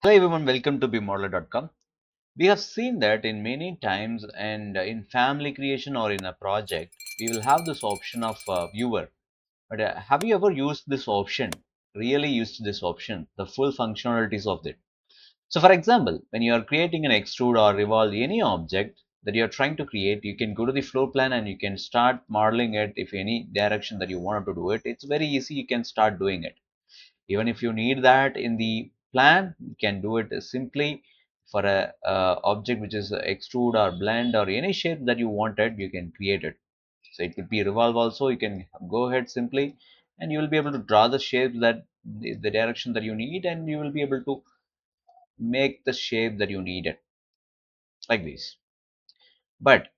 Hello everyone, welcome to bmodeler.com. We have seen that in many times and in family creation or in a project, we will have this option of viewer. But have you ever used this option, really used this option, the full functionalities of it? So for example, when you are creating an extrude or revolve any object that you are trying to create, you can go to the floor plan and you can start modeling it if any direction that you wanted to do it. It's very easy, you can start doing it. Even if you need that in the plan, you can do it simply for a object which is extrude or blend or any shape that you wanted, you can create it. So it could be revolve also, you can go ahead simply and you will be able to draw the shapes that the direction that you need, and you will be able to make the shape that you needed like this. But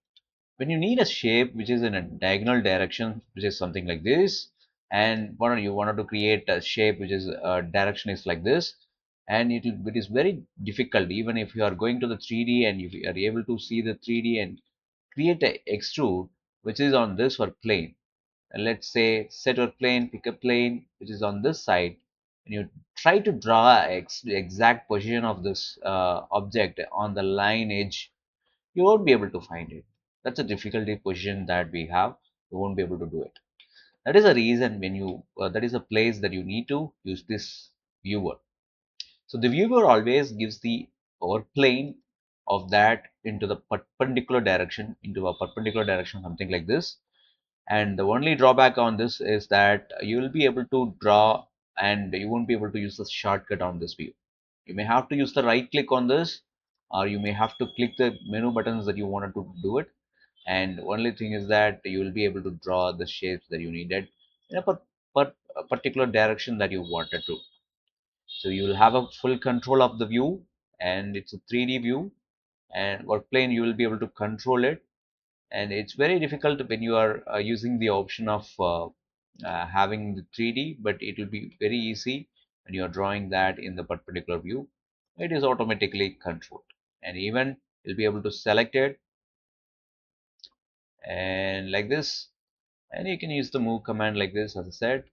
when you need a shape which is in a diagonal direction, which is something like this, and you wanted to create a shape which is direction is like this, and it is very difficult even if you are going to the 3D and if you are able to see the 3D and create a extrude which is on this work plane. And let's say set work plane, pick a plane which is on this side, and you try to draw the exact position of this object on the line edge, you won't be able to find it. That's a difficulty position that we have. You won't be able to do it. That is a reason when you that is a place that you need to use this viewer. So the viewer always gives the our plane of that into the perpendicular direction, something like this. And the only drawback on this is that you will be able to draw and you won't be able to use the shortcut on this view. You may have to use the right click on this, or you may have to click the menu buttons that you wanted to do it. And only thing is that you will be able to draw the shapes that you needed in a particular direction that you wanted to. So you will have a full control of the view, and it's a 3D view, and work plane you will be able to control it. And it's very difficult when you are using the option of having the 3D, but it will be very easy when you are drawing that in the perpendicular view. It is automatically controlled, and even you'll be able to select it and like this, and you can use the move command like this, as I said,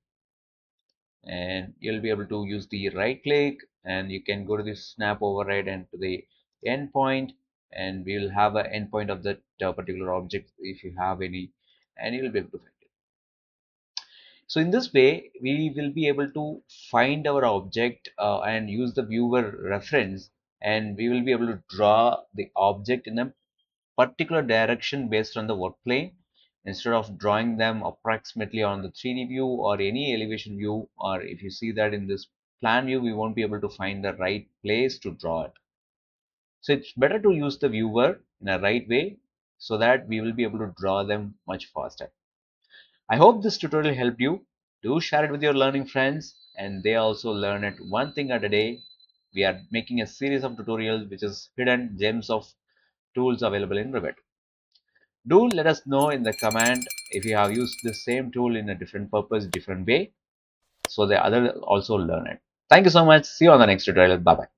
and you'll be able to use the right click, and you can go to the snap override and to the endpoint, and we will have an endpoint of that particular object if you have any, and you will be able to find it. So in this way, we will be able to find our object and use the viewer reference, and we will be able to draw the object in a particular direction based on the work plane, instead of drawing them approximately on the 3D view or any elevation view, or if you see that in this plan view, we won't be able to find the right place to draw it. So it's better to use the viewer in a right way so that we will be able to draw them much faster. I hope this tutorial helped you. Do share it with your learning friends and they also learn it one thing at a day. We are making a series of tutorials which is hidden gems of tools available in Revit. Do let us know in the comment if you have used the same tool in a different purpose, different way, so the other also learn it. Thank you so much. See you on the next tutorial. Bye bye.